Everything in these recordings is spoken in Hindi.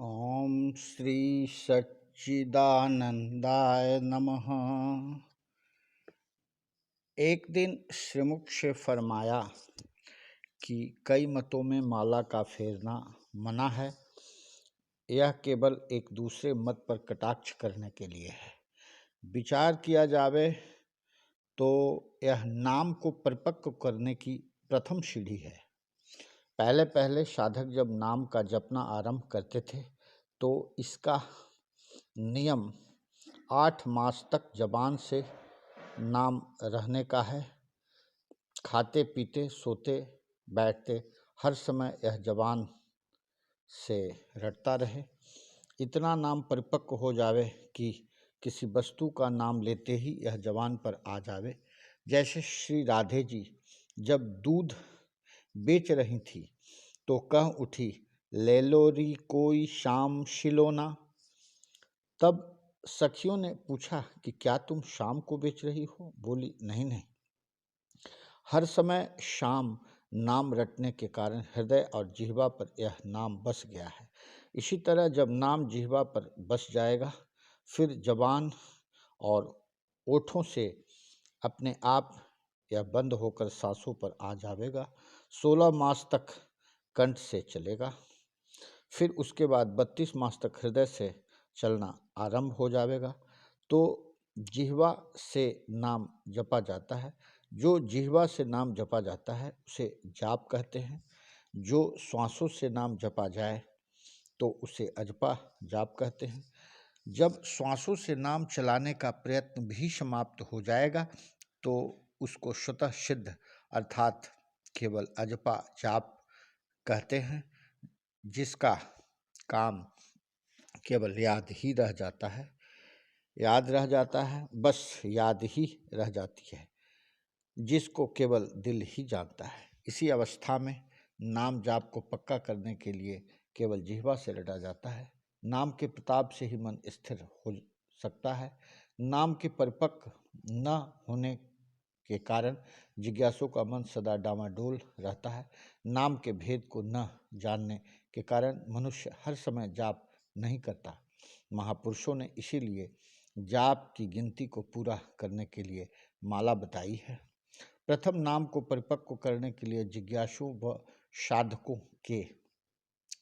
ओम श्री सच्चिदानंदाय नमः। एक दिन श्रीमुख से फरमाया कि कई मतों में माला का फेरना मना है। यह केवल एक दूसरे मत पर कटाक्ष करने के लिए है। विचार किया जावे तो यह नाम को परिपक्व करने की प्रथम सीढ़ी है। पहले पहले साधक जब नाम का जपना आरंभ करते थे तो इसका नियम 8 मास तक जबान से नाम रहने का है। खाते पीते सोते बैठते हर समय यह जबान से रटता रहे। इतना नाम परिपक्व हो जावे कि किसी वस्तु का नाम लेते ही यह जबान पर आ जावे। जैसे श्री राधे जी जब दूध बेच रही थी तो कह उठी, ले लो री कोई शाम शिलोना। तब सखियों ने पूछा कि क्या तुम शाम को बेच रही हो? बोली, नहीं नहीं। हर समय शाम नाम रटने के कारण हृदय और जिह्वा पर यह नाम बस गया है। इसी तरह जब नाम जिह्वा पर बस जाएगा फिर जबान और ओठों से अपने आप यह बंद होकर सांसों पर आ जाएगा। 16 मास तक कंठ से चलेगा। फिर उसके बाद 32 मास तक हृदय से चलना आरंभ हो जाएगा। तो जिह्वा से नाम जपा जाता है। जो जिह्वा से नाम जपा जाता है उसे जाप कहते हैं। जो श्वासों से नाम जपा जाए तो उसे अजपा जाप कहते हैं। जब श्वासों से नाम चलाने का प्रयत्न भी समाप्त हो जाएगा तो उसको स्वतः सिद्ध अर्थात केवल अजपा जाप कहते हैं, जिसका काम केवल याद ही रह जाता है। याद रह जाता है, बस याद ही रह जाती है, जिसको केवल दिल ही जानता है। इसी अवस्था में नाम जाप को पक्का करने के लिए केवल जिह्वा से रटा जाता है। नाम के प्रताप से ही मन स्थिर हो सकता है। नाम के परिपक्व न होने के कारण जिज्ञासु का मन सदा डामाडोल रहता है। नाम के भेद को न जानने के कारण मनुष्य हर समय जाप नहीं करता। महापुरुषों ने इसीलिए जाप की गिनती को पूरा करने के लिए माला बताई है। प्रथम नाम को परिपक्व करने के लिए जिज्ञासु व साधकों के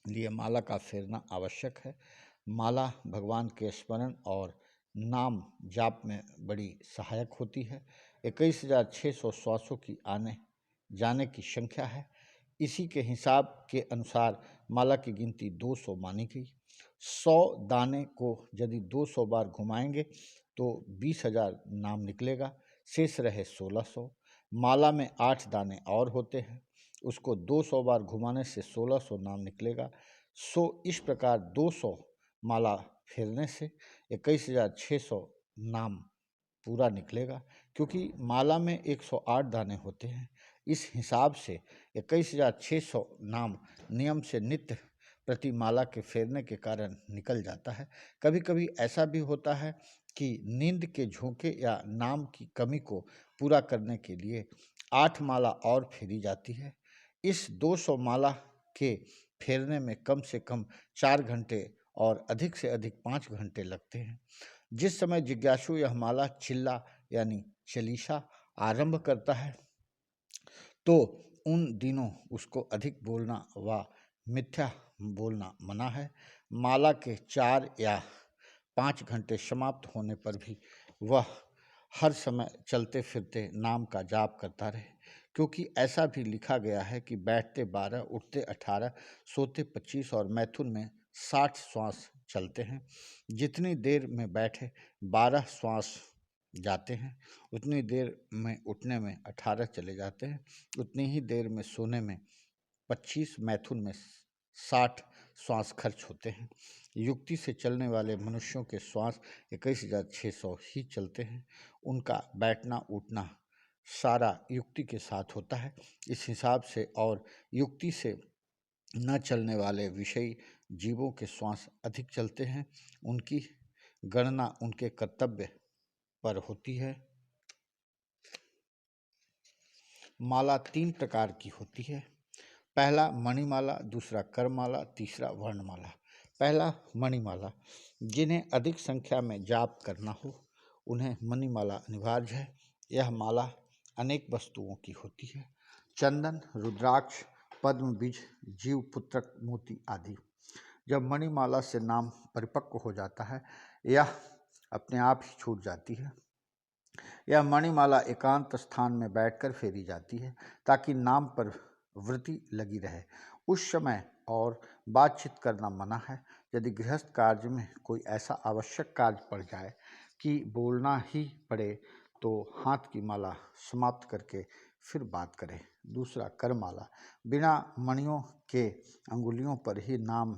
लिए माला का फेरना आवश्यक है। माला भगवान के स्मरण और नाम जाप में बड़ी सहायक होती है। 21,600 श्वासों की आने जाने की संख्या है। इसी के हिसाब के अनुसार माला की गिनती 200 मानी गई। 100 दाने को यदि 200 बार घुमाएंगे तो 20,000 नाम निकलेगा, शेष रहे 1600। माला में 8 दाने और होते हैं, उसको 200 बार घुमाने से 1600 नाम निकलेगा। इस प्रकार 200 माला फेरने से 21,600 नाम पूरा निकलेगा। क्योंकि माला में 108 दाने होते हैं, इस हिसाब से 21,600 नाम नियम से नित्य प्रति माला के फेरने के कारण निकल जाता है। कभी कभी ऐसा भी होता है कि नींद के झोंके या नाम की कमी को पूरा करने के लिए 8 माला और फेरी जाती है। इस 200 माला के फेरने में कम से कम 4 घंटे और अधिक से अधिक 5 घंटे लगते हैं। जिस समय जिज्ञासु यह माला चिल्ला यानी चालीसा आरंभ करता है तो उन दिनों उसको अधिक बोलना व मिथ्या बोलना मना है। माला के 4 या 5 घंटे समाप्त होने पर भी वह हर समय चलते फिरते नाम का जाप करता रहे, क्योंकि ऐसा भी लिखा गया है कि बैठते 12, उठते 18, सोते 25 और मैथुन में 60 श्वास चलते हैं। जितनी देर में बैठे 12 श्वास जाते हैं, उतनी देर में उठने में 18 चले जाते हैं, उतनी ही देर में सोने में 25, मैथुन में 60 श्वास खर्च होते हैं। युक्ति से चलने वाले मनुष्यों के श्वास 21,600 ही चलते हैं। उनका बैठना उठना सारा युक्ति के साथ होता है। इस हिसाब से और युक्ति से न चलने वाले विषयी जीवों के श्वास अधिक चलते हैं। उनकी गणना उनके कर्तव्य पर होती है। माला 3 प्रकार की होती है। पहला मणिमाला, दूसरा करमाला, तीसरा वर्णमाला। पहला, मणिमाला। जिन्हें अधिक संख्या में जाप करना हो उन्हें मणिमाला अनिवार्य है। यह माला अनेक वस्तुओं की होती है: चंदन, रुद्राक्ष, पद्म बीज, जीवपुत्रक मोती आदि। जब मणिमाला से नाम परिपक्व हो जाता है, यह अपने आप ही छूट जाती है। यह मणिमाला एकांत स्थान में बैठकर फेरी जाती है ताकि नाम पर वृत्ति लगी रहे। उस समय और बातचीत करना मना है। यदि गृहस्थ कार्य में कोई ऐसा आवश्यक कार्य पड़ जाए कि बोलना ही पड़े तो हाथ की माला समाप्त करके फिर बात करें। दूसरा, करमाला। बिना मणियों के अंगुलियों पर ही नाम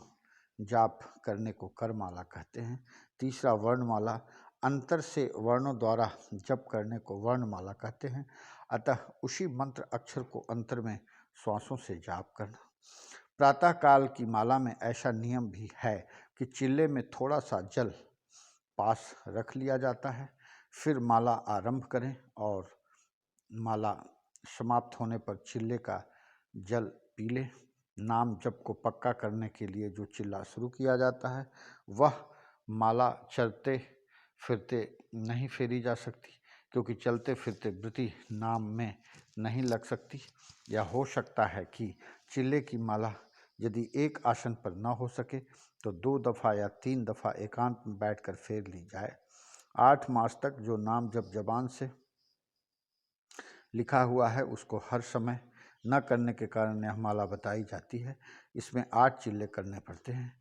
जाप करने को करमाला कहते हैं। तीसरा, वर्णमाला। अंतर से वर्णों द्वारा जप करने को वर्णमाला कहते हैं। अतः उसी मंत्र अक्षर को अंतर में श्वासों से जाप करना। प्रातःकाल की माला में ऐसा नियम भी है कि चिल्ले में थोड़ा सा जल पास रख लिया जाता है। फिर माला आरंभ करें और माला समाप्त होने पर चिल्ले का जल पी लें। नाम जप को पक्का करने के लिए जो चिल्ला शुरू किया जाता है वह माला चलते फिरते नहीं फेरी जा सकती, क्योंकि चलते फिरते वृत्ति नाम में नहीं लग सकती। या हो सकता है कि चिल्ले की माला यदि एक आसन पर न हो सके तो 2 दफ़ा या 3 दफ़ा एकांत में बैठकर फेर ली जाए। 8 मास तक जो नाम जब जबान से लिखा हुआ है उसको हर समय न करने के कारण यह माला बताई जाती है। इसमें 8 चिल्ले करने पड़ते हैं।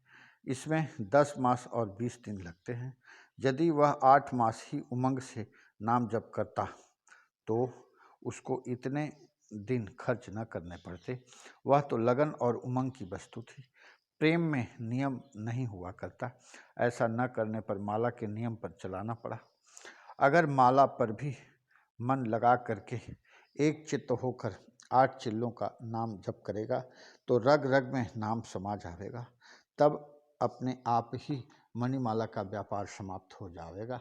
इसमें 10 मास और 20 दिन लगते हैं। यदि वह 8 मास ही उमंग से नाम जप करता तो उसको इतने दिन खर्च न करने पड़ते। वह तो लगन और उमंग की वस्तु थी। प्रेम में नियम नहीं हुआ करता। ऐसा न करने पर माला के नियम पर चलाना पड़ा। अगर माला पर भी मन लगा करके एक चित्त होकर 8 चिल्लों का नाम जप करेगा तो रग रग में नाम समा जाएगा। तब अपने आप ही मणिमाला का व्यापार समाप्त हो जाएगा।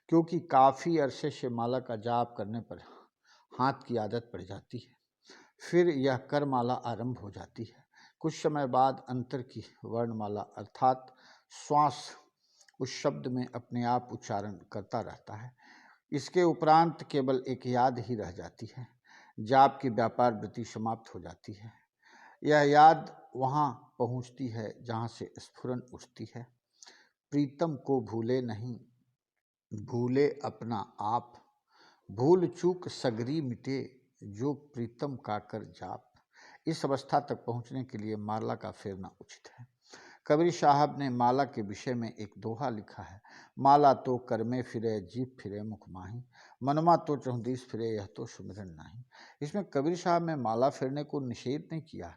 क्योंकि काफ़ी अरसे से माला का जाप करने पर हाथ की आदत पड़ जाती है। फिर यह करमाला आरंभ हो जाती है। कुछ समय बाद अंतर की वर्णमाला अर्थात श्वास उस शब्द में अपने आप उच्चारण करता रहता है। इसके उपरांत केवल एक याद ही रह जाती है। जाप की व्यापार वृत्ति समाप्त हो जाती है। यह याद वहाँ पहुँचती है जहाँ से स्फुरन उठती है। प्रीतम को भूले नहीं, भूले अपना आप, भूल चूक सगरी मिटे, जो प्रीतम का कर जाप। इस अवस्था तक पहुँचने के लिए माला का फेरना उचित है। कबीर साहब ने माला के विषय में एक दोहा लिखा है: माला तो कर में फिरे, जीभ फिरे मुख माही, मनमा तो चौदिस फिरे, यह तो सुमिरन नाही। इसमें कबीर साहब ने माला फेरने को निषेध नहीं किया।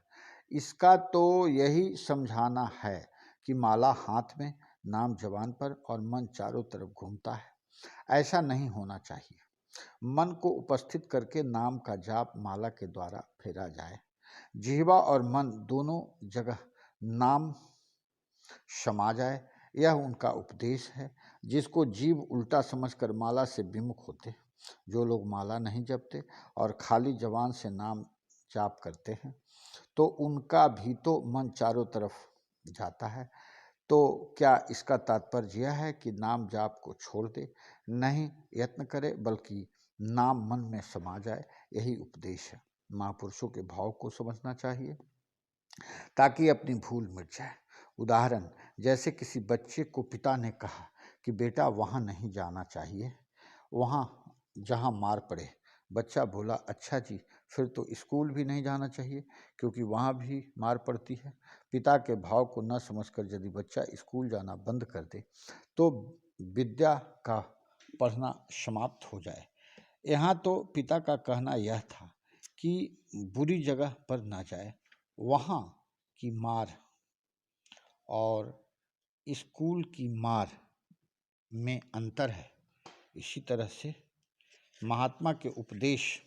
इसका तो यही समझाना है कि माला हाथ में, नाम जबान पर और मन चारों तरफ घूमता है। ऐसा नहीं होना चाहिए। मन को उपस्थित करके नाम का जाप माला के द्वारा फेरा जाए। जिह्वा और मन दोनों जगह नाम समा जाए, यह उनका उपदेश है, जिसको जीव उल्टा समझकर माला से विमुख होते। जो लोग माला नहीं जपते और खाली जबान से नाम जाप करते हैं तो उनका भी तो मन चारों तरफ जाता है। तो क्या इसका तात्पर्य यह है कि नाम जाप को छोड़ दे? नहीं, यत्न करे, बल्कि नाम मन में समा जाए, यही उपदेश है। महापुरुषों के भाव को समझना चाहिए ताकि अपनी भूल मिट जाए। उदाहरण, जैसे किसी बच्चे को पिता ने कहा कि बेटा वहाँ नहीं जाना चाहिए, वहाँ जहाँ मार पड़े। बच्चा बोला, अच्छा जी, फिर तो स्कूल भी नहीं जाना चाहिए क्योंकि वहाँ भी मार पड़ती है। पिता के भाव को न समझकर यदि बच्चा स्कूल जाना बंद कर दे तो विद्या का पढ़ना समाप्त हो जाए। यहाँ तो पिता का कहना यह था कि बुरी जगह पर न जाए, वहाँ की मार और स्कूल की मार में अंतर है। इसी तरह से महात्मा के उपदेश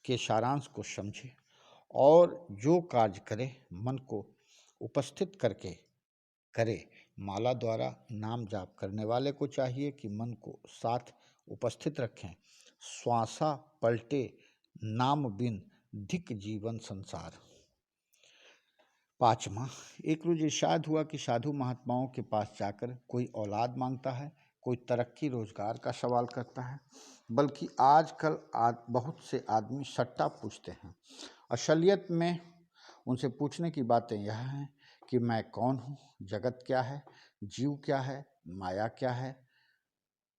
के सारांश को समझे और जो कार्य करे मन को उपस्थित करके करे। माला द्वारा नाम जाप करने वाले को चाहिए कि मन को साथ उपस्थित रखें। श्वासा पलटे नाम बिन धिक जीवन संसार। पाँचवा, एक रोज इरशाद हुआ कि साधु महात्माओं के पास जाकर कोई औलाद मांगता है, कोई तरक्की रोजगार का सवाल करता है, बल्कि आजकल बहुत से आदमी सट्टा पूछते हैं। असलियत में उनसे पूछने की बातें यह हैं कि मैं कौन हूँ, जगत क्या है, जीव क्या है, माया क्या है,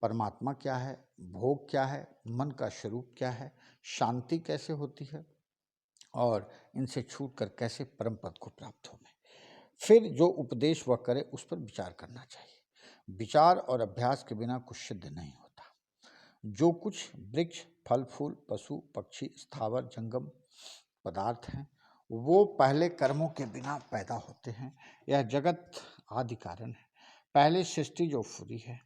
परमात्मा क्या है, भोग क्या है, मन का स्वरूप क्या है, शांति कैसे होती है और इनसे छूटकर कैसे परम पद को प्राप्त हों। फिर जो उपदेश वह करे उस पर विचार करना चाहिए। विचार और अभ्यास के बिना कुछ सिद्ध नहीं होता। जो कुछ वृक्ष, फल फूल, पशु पक्षी, स्थावर जंगम पदार्थ हैं, वो पहले कर्मों के बिना पैदा होते हैं। यह जगत आदि कारण है। पहले सृष्टि जो पूरी है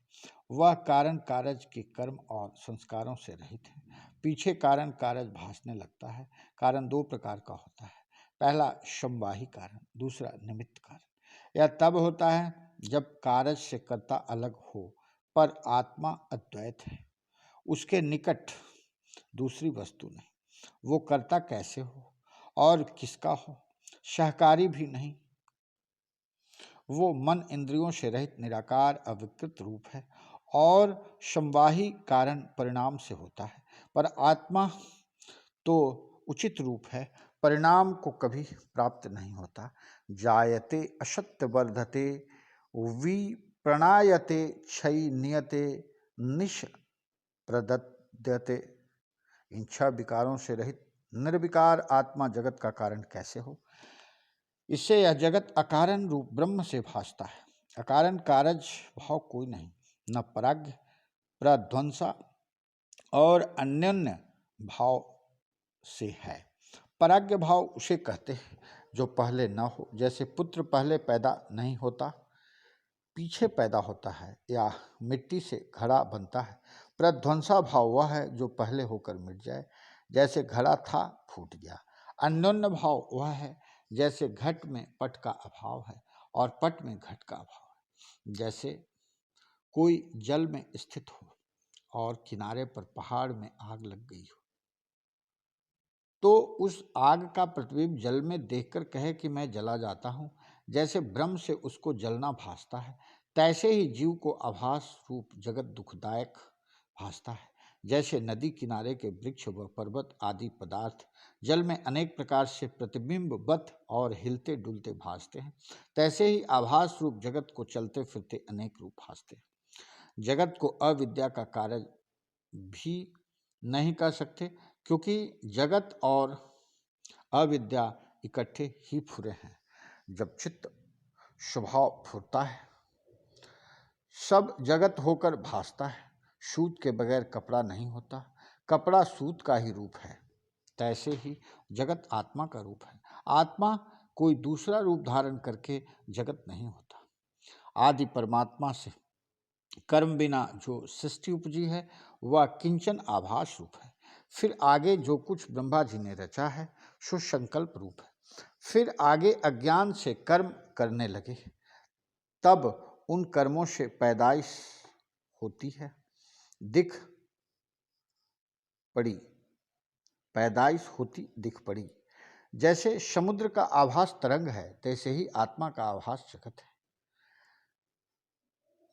वह कारण कारज के कर्म और संस्कारों से रहित है। पीछे कारण कारज भासने लगता है। कारण दो प्रकार का होता है, पहला समवाही कारण, दूसरा निमित्त कारण। यह तब होता है जब कारज से कर्ता अलग हो पर आत्मा अद्वैत है, उसके निकट दूसरी वस्तु नहीं। वो कर्ता कैसे हो और किसका हो, सहकारी भी नहीं। वो मन इंद्रियों से रहित निराकार अविकृत रूप है और समवाही कारण परिणाम से होता है, पर आत्मा तो उचित रूप है, परिणाम को कभी प्राप्त नहीं होता। जायते असत्य वर्धते विप्रणायते क्षय नियते निश प्रदद्यते। इन छह विकारों से रहित निर्विकार आत्मा जगत का कारण कैसे हो? इससे यह जगत अकारण रूप ब्रह्म से भासता है। अकारण कारज भाव कोई नहीं, न पराग्य, प्रध्वंसा और अन्योन्य भाव से है। पराग्य भाव उसे कहते हैं जो पहले न हो, जैसे पुत्र पहले पैदा नहीं होता, पीछे पैदा होता है या मिट्टी से घड़ा बनता है। प्रध्वंसा भाव वह है जो पहले होकर मिट जाए, जैसे घड़ा था फूट गया। अन्योन्य भाव वह है जैसे घट में पट का अभाव है और पट में घट का अभाव है। जैसे कोई जल में स्थित हो और किनारे पर पहाड़ में आग लग गई हो, तो उस आग का प्रतिबिंब जल में देखकर कहे कि मैं जला जाता हूँ। जैसे ब्रह्म से उसको जलना भासता है, तैसे ही जीव को आभास रूप जगत दुखदायक भासता है। जैसे नदी किनारे के वृक्ष व पर्वत आदि पदार्थ जल में अनेक प्रकार से प्रतिबिंबवत और हिलते डुलते भासते हैं, तैसे ही आभास रूप जगत को चलते फिरते अनेक रूप भासते हैं। जगत को अविद्या का कार्य भी नहीं कर सकते, क्योंकि जगत और अविद्या इकट्ठे ही फुरे हैं। जब चित्त स्वभाव फुरता है, सब जगत होकर भासता है। सूत के बगैर कपड़ा नहीं होता, कपड़ा सूत का ही रूप है। तैसे ही जगत आत्मा का रूप है। आत्मा कोई दूसरा रूप धारण करके जगत नहीं होता। आदि परमात्मा से कर्म बिना जो सृष्टि उपजी है वह किंचन आभास रूप है। फिर आगे जो कुछ ब्रह्मा जी ने रचा है सो संकल्प रूप है। फिर आगे अज्ञान से कर्म करने लगे, तब उन कर्मों से पैदाइश होती है, दिख पड़ी, पैदाइश होती दिख पड़ी। जैसे समुद्र का आभास तरंग है, तैसे ही आत्मा का आभास जगत है।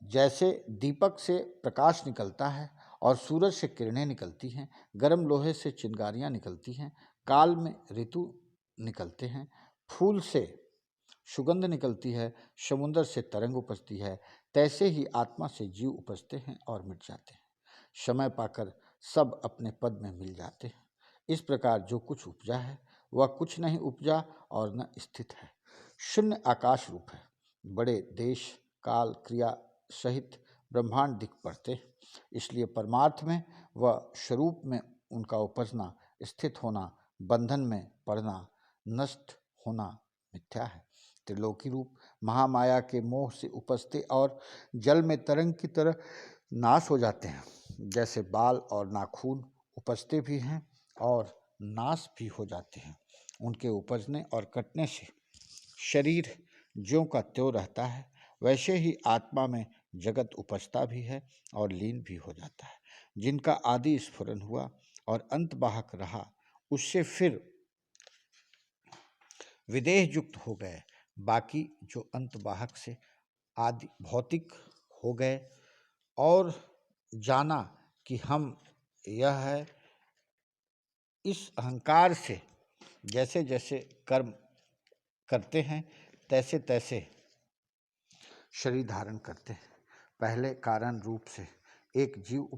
जैसे दीपक से प्रकाश निकलता है और सूरज से किरणें निकलती हैं, गर्म लोहे से चिंगारियां निकलती हैं, काल में ऋतु निकलते हैं, फूल से सुगंध निकलती है, समुद्र से तरंग उपजती है, तैसे ही आत्मा से जीव उपजते हैं और मिट जाते हैं। समय पाकर सब अपने पद में मिल जाते हैं। इस प्रकार जो कुछ उपजा है वह कुछ नहीं उपजा और न स्थित है, शून्य आकाश रूप है। बड़े देश काल क्रिया सहित ब्रह्मांड दिख पड़ते, इसलिए परमार्थ में व स्वरूप में उनका उपजना, स्थित होना, बंधन में पड़ना, नष्ट होना मिथ्या है। त्रिलोकी रूप महामाया के मोह से उपजते और जल में तरंग की तरह नाश हो जाते हैं। जैसे बाल और नाखून उपजते भी हैं और नाश भी हो जाते हैं, उनके उपजने और कटने से शरीर ज्यों का त्यों रहता है, वैसे ही आत्मा में जगत उपजता भी है और लीन भी हो जाता है। जिनका आदि स्फुरन हुआ और अंत वाहक रहा, उससे फिर विदेह युक्त हो गए, बाकी जो अंतवाहक से आदि भौतिक हो गए और जाना कि हम यह है, इस अहंकार से जैसे जैसे कर्म करते हैं तैसे तैसे शरीर धारण करते हैं। पहले कारण रूप से एक जीव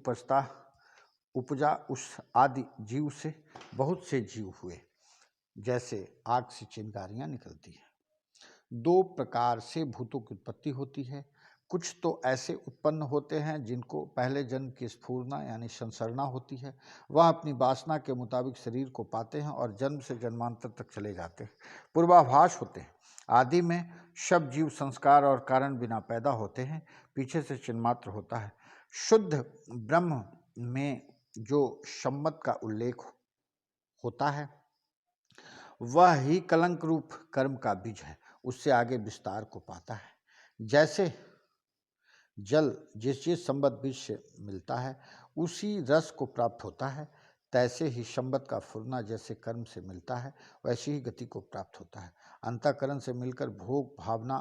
उपजा, उस आदि जीव से बहुत से जीव हुए, जैसे आग से चिंगारियां निकलती है। दो प्रकार से भूतों की उत्पत्ति होती है। कुछ तो ऐसे उत्पन्न होते हैं जिनको पहले जन्म की स्फुरना यानी संसरना होती है, वह अपनी वासना के मुताबिक शरीर को पाते हैं और जन्म से जन्मांतर तक चले जाते हैं। पूर्वाभास होते हैं। आदि में सब जीव संस्कार और कारण बिना पैदा होते हैं, पीछे से चिन्मात्र होता है। शुद्ध ब्रह्म में जो सम्मत का उल्लेख होता है वह ही कलंक रूप कर्म का बीज है, उससे आगे विस्तार को पाता है। जैसे जल जिस जिस संबद्ध बीज से मिलता है उसी रस को प्राप्त होता है, तैसे ही संबद्ध का फुरना जैसे कर्म से मिलता है वैसी ही गति को प्राप्त होता है। अंतःकरण से मिलकर भोग भावना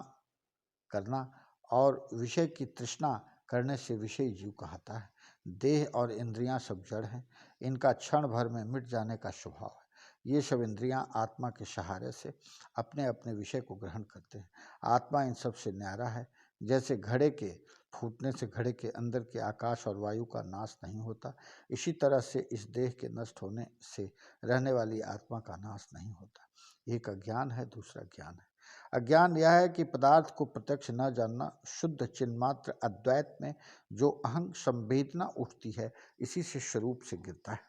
करना और विषय की तृष्णा करने से विषय जीव कहता है। देह और इंद्रियां सब जड़ हैं, इनका क्षण भर में मिट जाने का स्वभाव है। ये सब इंद्रियां आत्मा के सहारे से अपने अपने विषय को ग्रहण करते हैं। आत्मा इन सब से न्यारा है। जैसे घड़े के फूटने से घड़े के अंदर के आकाश और वायु का नाश नहीं होता, इसी तरह से इस देह के नष्ट होने से रहने वाली आत्मा का नाश नहीं होता। एक अज्ञान है, दूसरा ज्ञान है। अज्ञान यह है कि पदार्थ को प्रत्यक्ष न जानना। शुद्ध चिन्मात्र अद्वैत में जो अहं संवेदना उठती है, इसी से स्वरूप से गिरता है।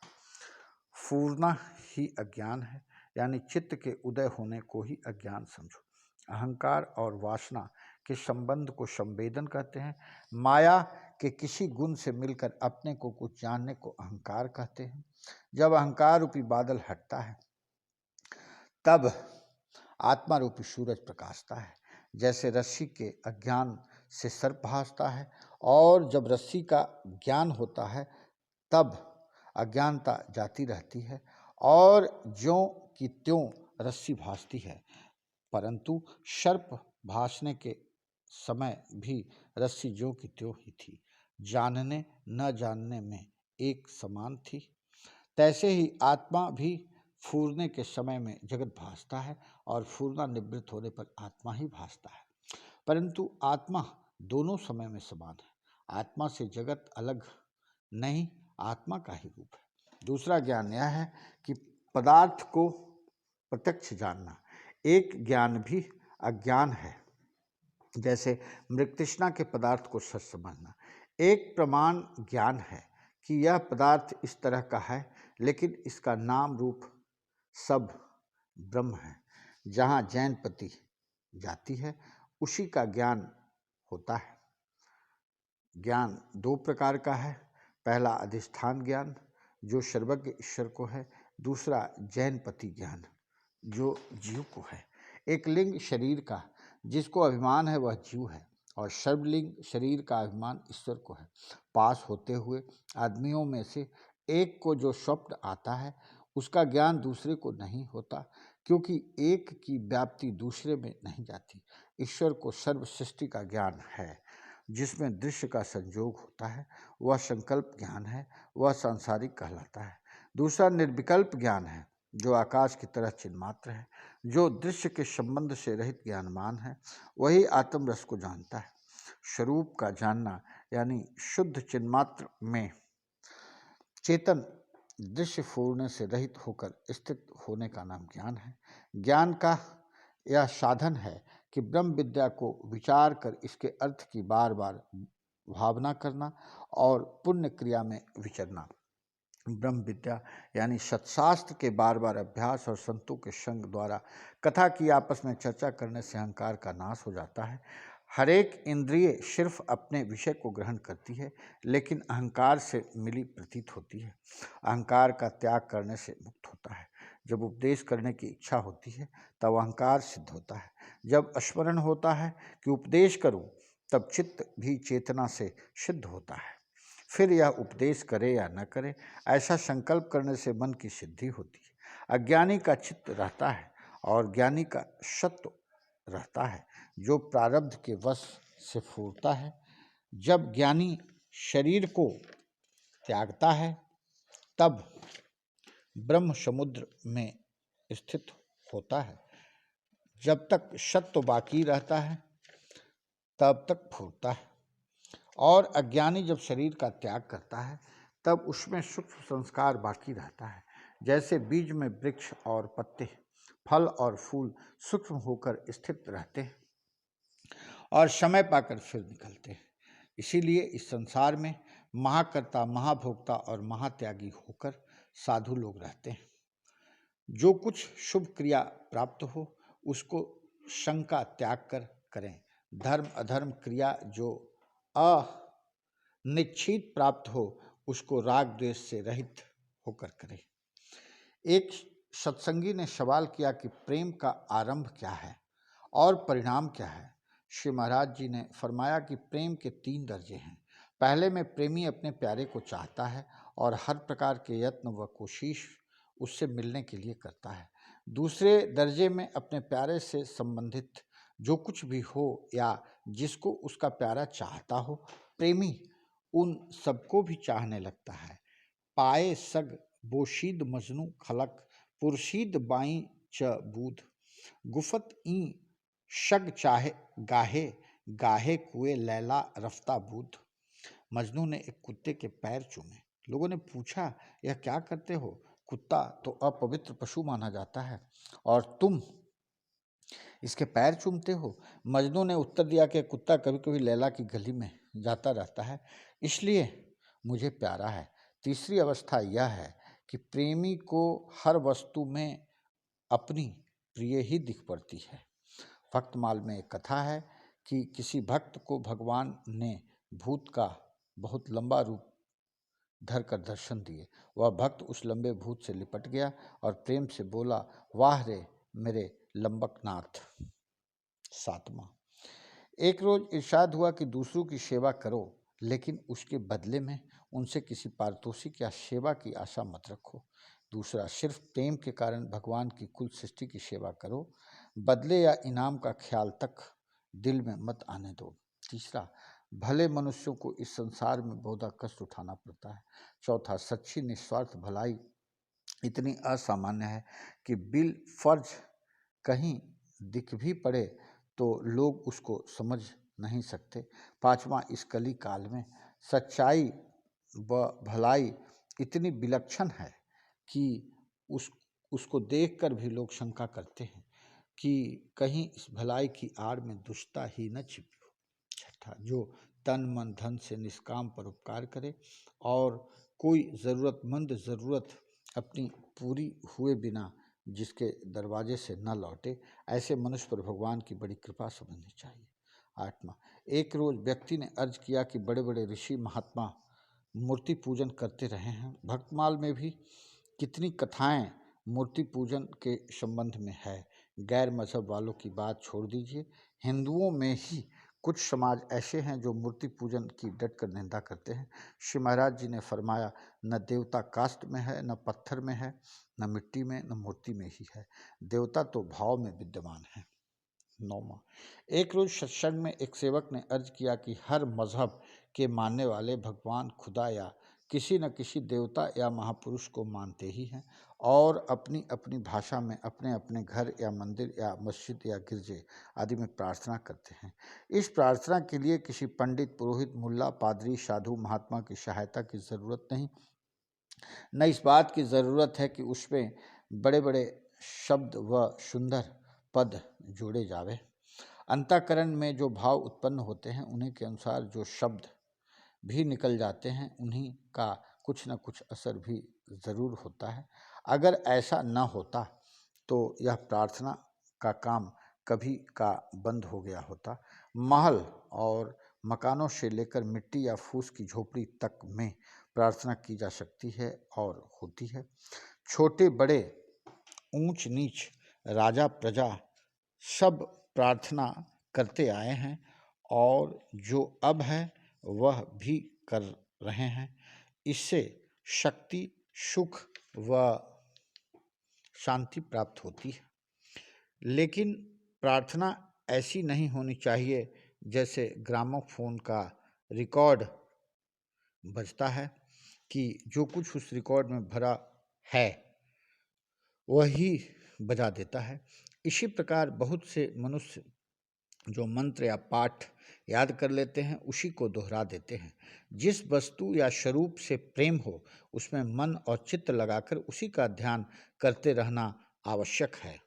फूरना ही अज्ञान है, यानी चित्त के उदय होने को ही अज्ञान समझो। अहंकार और वासना के संबंध को संवेदन कहते हैं। माया के किसी गुण से मिलकर अपने को कुछ जानने को अहंकार कहते हैं। जब अहंकार रूपी बादल हटता है तब आत्मा रूपी सूरज प्रकाशता है। जैसे रस्सी के अज्ञान से सर्प भासता है, और जब रस्सी का ज्ञान होता है तब अज्ञानता जाती रहती है और ज्यों की त्यों रस्सी भासती है। परंतु सर्प भासने के समय भी रस्सी ज्यों की त्यों ही थी, जानने न जानने में एक समान थी। तैसे ही आत्मा भी फूरने के समय में जगत भासता है और फूरना निवृत्त होने पर आत्मा ही भासता है। परंतु आत्मा दोनों समय में समान है। आत्मा से जगत अलग नहीं, आत्मा का ही रूप है। दूसरा ज्ञान यह है कि पदार्थ को प्रत्यक्ष जानना। एक ज्ञान भी अज्ञान है, जैसे मृगतृष्णा के पदार्थ को सच समझना। एक प्रमाण ज्ञान है कि यह पदार्थ इस तरह का है, लेकिन इसका नाम रूप सब ब्रह्म है। जहाँ जैनपति जाती है उसी का ज्ञान होता है। ज्ञान दो प्रकार का है। पहला अधिष्ठान ज्ञान जो सर्वज्ञ ईश्वर को है, दूसरा जैनपति ज्ञान जो जीव को है। एक लिंग शरीर का जिसको अभिमान है वह जीव है, और सर्वलिंग शरीर का अभिमान ईश्वर को है। पास होते हुए आदमियों में से एक को जो स्वप्न आता है उसका ज्ञान दूसरे को नहीं होता, क्योंकि एक की व्याप्ति दूसरे में नहीं जाती। ईश्वर को सर्व सृष्टि का ज्ञान है, जिसमें दृश्य का संयोग होता है, वह संकल्प ज्ञान है, वह सांसारिक कहलाता है। दूसरा निर्विकल्प ज्ञान है जो आकाश की तरह चिन्मात्र है। जो दृश्य के संबंध से रहित ज्ञानमान है वही आत्म रस को जानता है। स्वरूप का जानना यानी शुद्ध चिन्मात्र में चेतन दृश्य फूरने से रहित होकर स्थित होने का नाम ज्ञान है। ज्ञान का यह साधन है कि ब्रह्म विद्या को विचार कर इसके अर्थ की बार बार भावना करना और पुण्य क्रिया में विचरना। ब्रह्म विद्या यानी सत्शास्त्र के बार बार अभ्यास और संतों के संग द्वारा कथा की आपस में चर्चा करने से अहंकार का नाश हो जाता है। हरेक इंद्रिय सिर्फ अपने विषय को ग्रहण करती है, लेकिन अहंकार से मिली प्रतीत होती है। अहंकार का त्याग करने से मुक्त होता है। जब उपदेश करने की इच्छा होती है तब अहंकार सिद्ध होता है। जब स्मरण होता है कि उपदेश करूं तब चित्त भी चेतना से सिद्ध होता है। फिर यह उपदेश करे या न करे, ऐसा संकल्प करने से मन की सिद्धि होती है। अज्ञानी का चित्त रहता है और ज्ञानी का सत्व रहता है, जो प्रारब्ध के वश से फूटता है। जब ज्ञानी शरीर को त्यागता है तब ब्रह्म समुद्र में स्थित होता है। जब तक सत्व बाकी रहता है तब तक फूटता है, और अज्ञानी जब शरीर का त्याग करता है तब उसमें सूक्ष्म संस्कार बाकी रहता है। जैसे बीज में वृक्ष और पत्ते, फल और फूल सूक्ष्म होकर स्थित रहते हैं और समय पाकर फिर निकलते हैं। इसीलिए इस संसार में महाकर्ता, महाभोक्ता और महात्यागी होकर साधु लोग रहते हैं। जो कुछ शुभ क्रिया प्राप्त हो उसको शंका त्याग कर करें। धर्म अधर्म क्रिया जो अनिच्छित प्राप्त हो उसको राग द्वेष से रहित होकर करें। एक सत्संगी ने सवाल किया कि प्रेम का आरंभ क्या है और परिणाम क्या है। श्री महाराज जी ने फरमाया कि प्रेम के 3 दर्जे हैं। पहले में प्रेमी अपने प्यारे को चाहता है और हर प्रकार के यत्न व कोशिश उससे मिलने के लिए करता है। दूसरे दर्जे में अपने प्यारे से संबंधित जो कुछ भी हो या जिसको उसका प्यारा चाहता हो, प्रेमी उन सबको भी चाहने लगता है। पाए सग बोशीद मजनू खलक पुरशीद बाई च बूध गुफत ई शग चाहे गाहे गाहे कुए लैला रफ्ता बूध। मजनू ने एक कुत्ते के पैर चूमे। लोगों ने पूछा, यह क्या करते हो? कुत्ता तो अपवित्र पशु माना जाता है और तुम इसके पैर चूमते हो। मजनू ने उत्तर दिया कि कुत्ता कभी कभी लैला की गली में जाता रहता है, इसलिए मुझे प्यारा है। तीसरी अवस्था यह है कि प्रेमी को हर वस्तु में अपनी प्रिय ही दिख पड़ती है। भक्तमाल में एक कथा है कि किसी भक्त को भगवान ने भूत का बहुत लंबा रूप धर कर दर्शन दिए। वह भक्त उस लंबे भूत से लिपट गया और प्रेम से बोला, वाह रे मेरे लंबकनाथ। 7वां, एक रोज इरशाद हुआ कि दूसरों की सेवा करो, लेकिन उसके बदले में उनसे किसी पारितोषिक या सेवा की आशा मत रखो। दूसरा, सिर्फ प्रेम के कारण भगवान की कुल सृष्टि की सेवा करो, बदले या इनाम का ख्याल तक दिल में मत आने दो। तीसरा, भले मनुष्यों को इस संसार में बहुधा कष्ट उठाना पड़ता है। चौथा, सच्ची निस्वार्थ भलाई इतनी असामान्य है कि बिल फर्ज कहीं दिख भी पड़े तो लोग उसको समझ नहीं सकते। 5वां, इस कली काल में सच्चाई व भलाई इतनी विलक्षण है कि उसको देखकर भी लोग शंका करते हैं कि कहीं इस भलाई की आड़ में दुष्टता ही न छिपी हो। 6ठा, जो तन मन धन से निष्काम परोपकार करे और कोई ज़रूरतमंद ज़रूरत अपनी पूरी हुए बिना जिसके दरवाजे से न लौटे, ऐसे मनुष्य पर भगवान की बड़ी कृपा समझनी चाहिए। 8वां, एक रोज व्यक्ति ने अर्ज किया कि बड़े बड़े ऋषि महात्मा मूर्ति पूजन करते रहे हैं। भक्तमाल में भी कितनी कथाएं मूर्ति पूजन के संबंध में है। गैर मजहब वालों की बात छोड़ दीजिए, हिंदुओं में ही कुछ समाज ऐसे हैं जो मूर्ति पूजन की डट कर निंदा करते हैं। श्री महाराज जी ने फरमाया, न देवता काष्ठ में है, न पत्थर में है, न मिट्टी में, न मूर्ति में ही है। देवता तो भाव में विद्यमान है। 9वां, एक रोज सत्संग में एक सेवक ने अर्ज किया कि हर मजहब के मानने वाले भगवान खुदा या किसी न किसी देवता या महापुरुष को मानते ही हैं और अपनी अपनी भाषा में अपने अपने घर या मंदिर या मस्जिद या गिरजे आदि में प्रार्थना करते हैं। इस प्रार्थना के लिए किसी पंडित, पुरोहित, मुल्ला, पादरी, साधु, महात्मा की सहायता की जरूरत नहीं, न इस बात की ज़रूरत है कि उसमें बड़े बड़े शब्द व सुंदर पद जोड़े जावे। अंतःकरण में जो भाव उत्पन्न होते हैं उन्हीं के अनुसार जो शब्द भी निकल जाते हैं, उन्हीं का कुछ न कुछ असर भी ज़रूर होता है। अगर ऐसा न होता तो यह प्रार्थना का काम कभी का बंद हो गया होता। महल और मकानों से लेकर मिट्टी या फूस की झोपड़ी तक में प्रार्थना की जा सकती है और होती है। छोटे बड़े, ऊंच नीच, राजा प्रजा सब प्रार्थना करते आए हैं और जो अब है वह भी कर रहे हैं। इससे शक्ति, सुख व शांति प्राप्त होती है। लेकिन प्रार्थना ऐसी नहीं होनी चाहिए जैसे ग्रामोफोन का रिकॉर्ड बजता है कि जो कुछ उस रिकॉर्ड में भरा है वही बजा देता है। इसी प्रकार बहुत से मनुष्य जो मंत्र या पाठ याद कर लेते हैं उसी को दोहरा देते हैं। जिस वस्तु या स्वरूप से प्रेम हो उसमें मन और चित्त लगाकर उसी का ध्यान करते रहना आवश्यक है।